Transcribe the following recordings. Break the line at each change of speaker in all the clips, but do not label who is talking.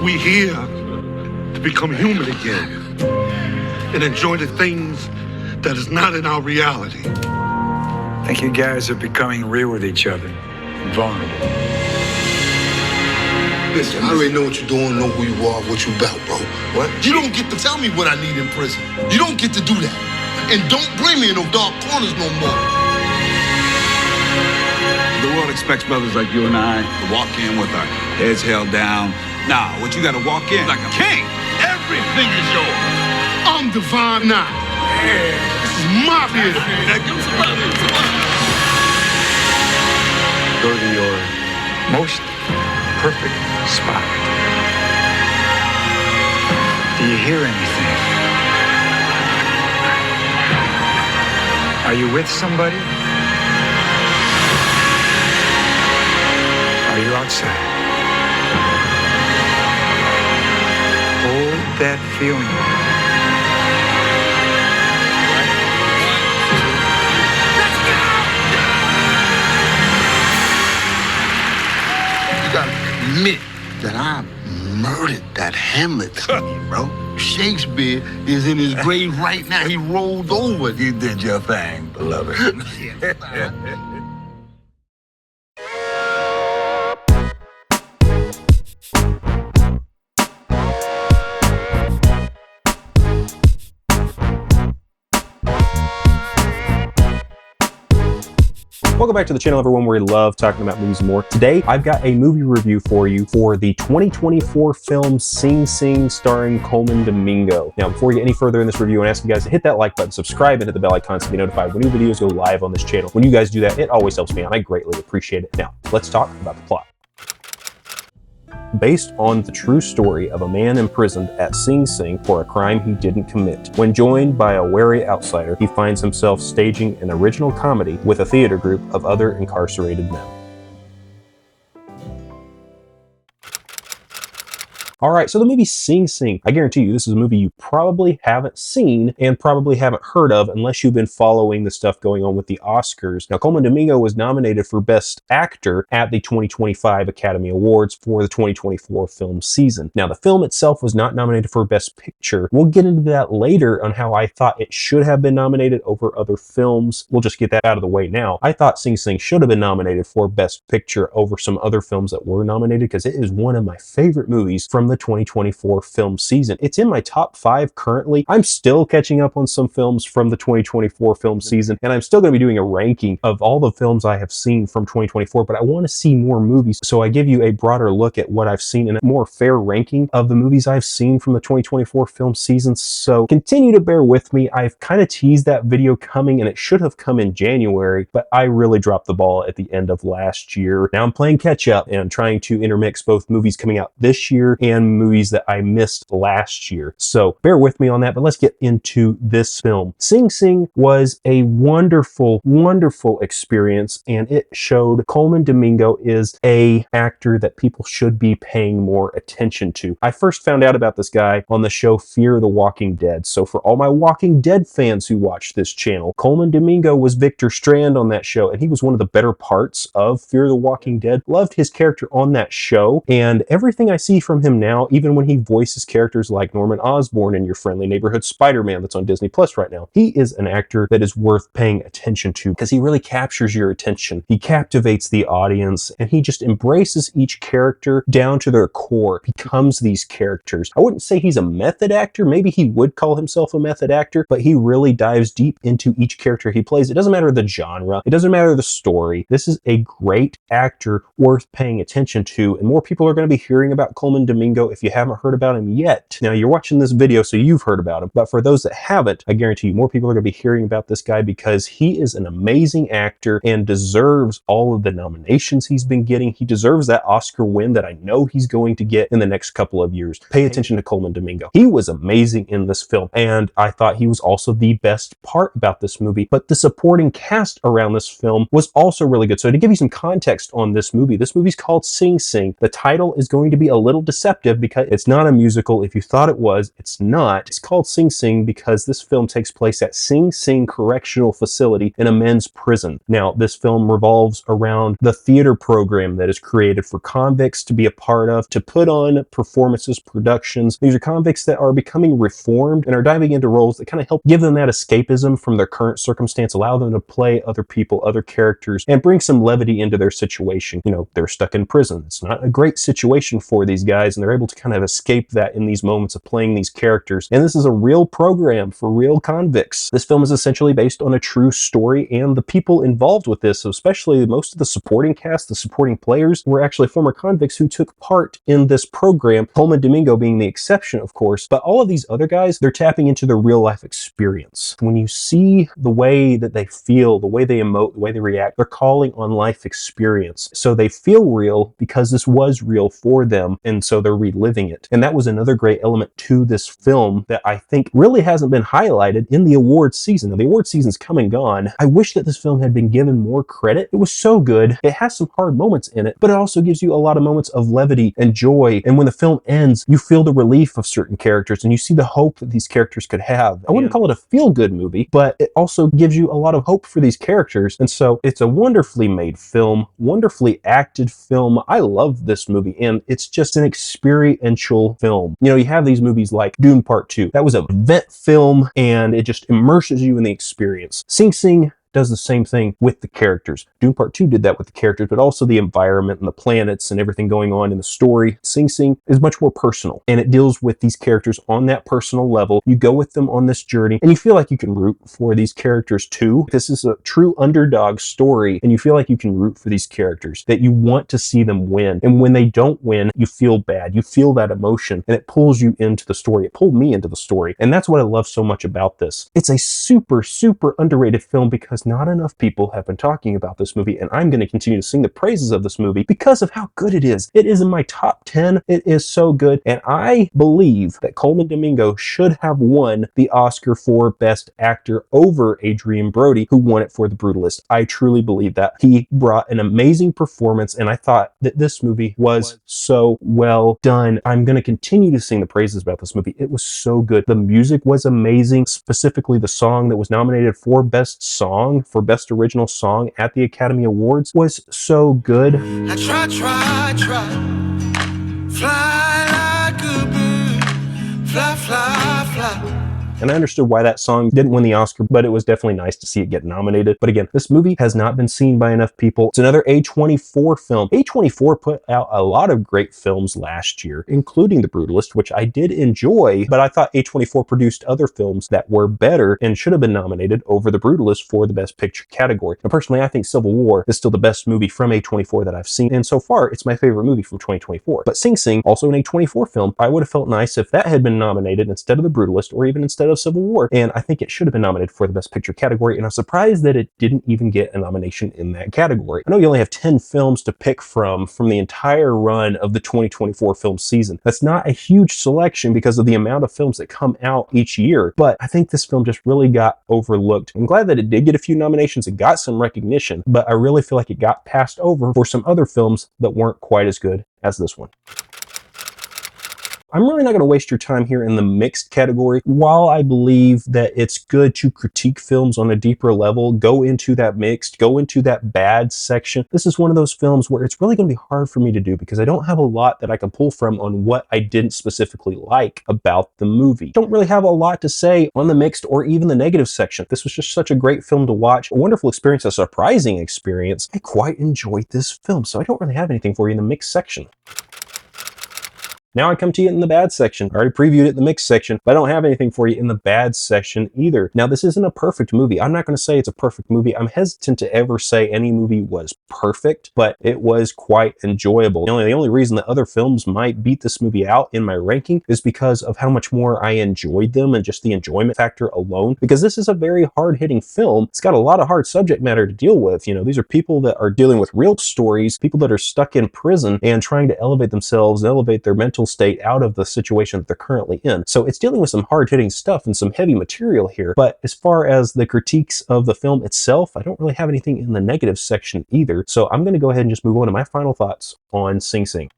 We here to become human again and enjoy the things that is not in our reality.
I think you guys are becoming real with each other, vulnerable.
Listen, I already know what you're doing, know who you are, what you about, bro. What? You don't get to tell me what I need in prison. You don't get to do that. And don't bring me in no dark corners no more.
The world expects brothers like you and I to walk in with our heads held down. Nah, what you gotta walk in like a king. Everything is yours.
I'm divine now.
Yeah.
This is my business.
Now give us a love.
Go to your most perfect spot. Do you hear anything? Are you with somebody? Are you outside? Hold that feeling.
You gotta admit that I murdered that Hamlet scene, bro. Shakespeare is in his grave right now. He rolled over.
You did your thing, beloved.
Welcome back to the channel, everyone, where we love talking about movies and more. Today, I've got a movie review for you for the 2024 film Sing Sing starring Colman Domingo. Now, before we get any further in this review, I want to ask you guys to hit that like button, subscribe, and hit the bell icon to be notified when new videos go live on this channel. When you guys do that, it always helps me out. I greatly appreciate it. Now, let's talk about the plot. Based on the true story of a man imprisoned at Sing Sing for a crime he didn't commit. When joined by a wary outsider, he finds himself staging an original comedy with a theater group of other incarcerated men. All right, so the movie Sing Sing. I guarantee you this is a movie you probably haven't seen and probably haven't heard of unless you've been following the stuff going on with the Oscars. Now, Colman Domingo was nominated for Best Actor at the 2025 Academy Awards for the 2024 film season. Now, the film itself was not nominated for Best Picture. We'll get into that later on how I thought it should have been nominated over other films. We'll just get that out of the way now. I thought Sing Sing should have been nominated for Best Picture over some other films that were nominated because it is one of my favorite movies from the 2024 film season. It's in my top 5 currently. I'm still catching up on some films from the 2024 film season, and I'm still going to be doing a ranking of all the films I have seen from 2024, but I want to see more movies, so I give you a broader look at what I've seen and a more fair ranking of the movies I've seen from the 2024 film season. So continue to bear with me. I've kind of teased that video coming, and it should have come in January, but I really dropped the ball at the end of last year. Now I'm playing catch up and trying to intermix both movies coming out this year and movies that I missed last year. So bear with me on that, but let's get into this film. Sing Sing was a wonderful, wonderful experience, and it showed Colman Domingo is a actor that people should be paying more attention to. I first found out about this guy on the show Fear the Walking Dead. So for all my Walking Dead fans who watch this channel, Colman Domingo was Victor Strand on that show, and he was one of the better parts of Fear the Walking Dead. Loved his character on that show, and everything I see from him now, even when he voices characters like Norman Osborn in Your Friendly Neighborhood Spider-Man that's on Disney Plus right now, he is an actor that is worth paying attention to because he really captures your attention. He captivates the audience, and he just embraces each character down to their core, becomes these characters. I wouldn't say he's a method actor. Maybe he would call himself a method actor, but he really dives deep into each character he plays. It doesn't matter the genre. It doesn't matter the story. This is a great actor worth paying attention to, and more people are going to be hearing about Colman Domingo if you haven't heard about him yet. Now, you're watching this video, so you've heard about him, but for those that haven't, I guarantee you more people are going to be hearing about this guy because he is an amazing actor and deserves all of the nominations he's been getting. He deserves that Oscar win that I know he's going to get in the next couple of years. Pay attention to Colman Domingo. He was amazing in this film, and I thought he was also the best part about this movie, but the supporting cast around this film was also really good. So to give you some context on this movie's called Sing Sing. The title is going to be a little deceptive deceptive because it's not a musical. If you thought it was, it's not. It's called Sing Sing because this film takes place at Sing Sing Correctional Facility in a men's prison. Now, this film revolves around the theater program that is created for convicts to be a part of, to put on performances, productions. These are convicts that are becoming reformed and are diving into roles that kind of help give them that escapism from their current circumstance, allow them to play other people, other characters, and bring some levity into their situation. You know, they're stuck in prison. It's not a great situation for these guys, and they're able to kind of escape that in these moments of playing these characters. And this is a real program for real convicts. This film is essentially based on a true story, and the people involved with this, especially most of the supporting cast, the supporting players, were actually former convicts who took part in this program, Colman Domingo being the exception, of course. But all of these other guys, they're tapping into their real life experience. When you see the way that they feel, the way they emote, the way they react, they're calling on life experience. So they feel real because this was real for them, and so they're reliving it. And that was another great element to this film that I think really hasn't been highlighted in the awards season. Now, the awards season's come and gone. I wish that this film had been given more credit. It was so good. It has some hard moments in it, but it also gives you a lot of moments of levity and joy. And when the film ends, you feel the relief of certain characters and you see the hope that these characters could have. I wouldn't call it a feel-good movie, but it also gives you a lot of hope for these characters. And so it's a wonderfully made film, wonderfully acted film. I love this movie, and it's just an experiential film. You know, you have these movies like Dune Part 2. That was an event film, and it just immerses you in the experience. Sing Sing does the same thing with the characters. Dune Part 2 did that with the characters, but also the environment and the planets and everything going on in the story. Sing Sing is much more personal, and it deals with these characters on that personal level. You go with them on this journey, and you feel like you can root for these characters too. This is a true underdog story, and you feel like you can root for these characters, that you want to see them win. And when they don't win, you feel bad. You feel that emotion, and it pulls you into the story. It pulled me into the story, and that's what I love so much about this. It's a super, super underrated film because not enough people have been talking about this movie, and I'm going to continue to sing the praises of this movie because of how good it is. It is in my top 10. It is so good, and I believe that Colman Domingo should have won the Oscar for Best Actor over Adrien Brody, who won it for The Brutalist. I truly believe that. He brought an amazing performance, and I thought that this movie was so well done. I'm going to continue to sing the praises about this movie. It was so good. The music was amazing, specifically the song that was nominated for Best Song, for Best Original Song at the Academy Awards, was so good.
I try, fly like a bird, fly.
And I understood why that song didn't win the Oscar, but it was definitely nice to see it get nominated. But again, this movie has not been seen by enough people. It's another A24 film. A24 put out a lot of great films last year, including The Brutalist, which I did enjoy, but I thought A24 produced other films that were better and should have been nominated over The Brutalist for the Best Picture category. Now, personally, I think Civil War is still the best movie from A24 that I've seen, and so far, it's my favorite movie from 2024. But Sing Sing, also an A24 film, I would have felt nice if that had been nominated instead of The Brutalist, or even instead of Civil War, and I think it should have been nominated for the Best Picture category, and I'm surprised that it didn't even get a nomination in that category. I know you only have 10 films to pick from the entire run of the 2024 film season. That's not a huge selection because of the amount of films that come out each year, but I think this film just really got overlooked. I'm glad that it did get a few nominations and got some recognition, but I really feel like it got passed over for some other films that weren't quite as good as this one. I'm really not going to waste your time here in the mixed category. While I believe that it's good to critique films on a deeper level, go into that mixed, go into that bad section, this is one of those films where it's really going to be hard for me to do because I don't have a lot that I can pull from on what I didn't specifically like about the movie. Don't really have a lot to say on the mixed or even the negative section. This was just such a great film to watch, a wonderful experience, a surprising experience. I quite enjoyed this film, so I don't really have anything for you in the mixed section. Now I come to you in the bad section. I already previewed it in the mixed section, but I don't have anything for you in the bad section either. Now, this isn't a perfect movie. I'm not going to say it's a perfect movie. I'm hesitant to ever say any movie was perfect, but it was quite enjoyable. The only reason that other films might beat this movie out in my ranking is because of how much more I enjoyed them and just the enjoyment factor alone, because this is a very hard-hitting film. It's got a lot of hard subject matter to deal with. You know, these are people that are dealing with real stories, people that are stuck in prison and trying to elevate themselves and elevate their mental state out of the situation that they're currently in. So it's dealing with some hard-hitting stuff and some heavy material here. But as far as the critiques of the film itself, I don't really have anything in the negative section either. So I'm going to go ahead and just move on to my final thoughts on Sing Sing.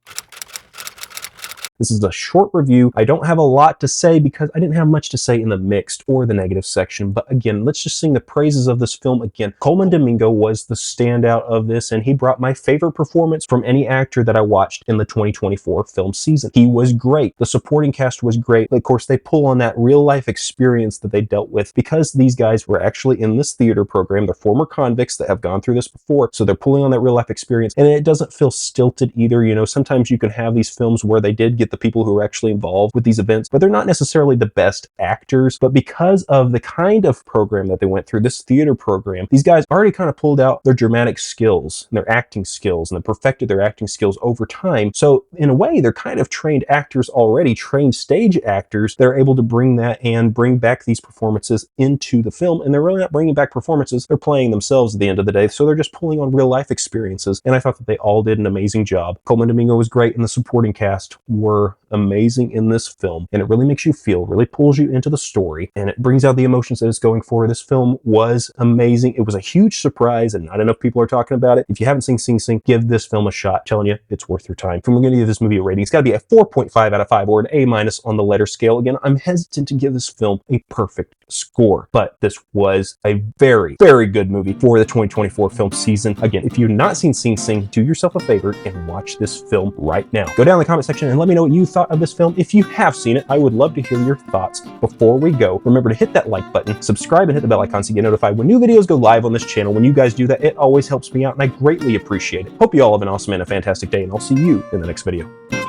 This is a short review. I don't have a lot to say because I didn't have much to say in the mixed or the negative section, but again, let's just sing the praises of this film again. Colman Domingo was the standout of this, and he brought my favorite performance from any actor that I watched in the 2024 film season. He was great. The supporting cast was great. Of course, they pull on that real life experience that they dealt with because these guys were actually in this theater program. They're former convicts that have gone through this before, so they're pulling on that real life experience, and it doesn't feel stilted either. You know, sometimes you can have these films where they did get the people who are actually involved with these events, but they're not necessarily the best actors. But because of the kind of program that they went through, this theater program, these guys already kind of pulled out their dramatic skills and their acting skills, and they perfected their acting skills over time. So in a way, they're kind of trained actors already, trained stage actors. They're able to bring that and bring back these performances into the film, and they're really not bringing back performances. They're playing themselves at the end of the day, so they're just pulling on real life experiences, and I thought that they all did an amazing job. Colman Domingo was great, and the supporting cast were amazing in this film, and it really makes you feel, really pulls you into the story, and it brings out the emotions that it's going for. This film was amazing. It was a huge surprise, and not enough people are talking about it. If you haven't seen Sing Sing, give this film a shot. I'm telling you, it's worth your time. If I'm going to give this movie a rating, it's got to be a 4.5 out of 5 or an A- on the letter scale. Again, I'm hesitant to give this film a perfect score, but this was a very, very good movie for the 2024 film season. Again, if you've not seen Sing Sing, do yourself a favor and watch this film right now. Go down in the comment section and let me know what you thought of this film. If you have seen it, I would love to hear your thoughts. Before we go, remember to hit that like button, subscribe, and hit the bell icon so you get notified when new videos go live on this channel. When you guys do that, it always helps me out, and I greatly appreciate it. Hope you all have an awesome and a fantastic day, and I'll see you in the next video.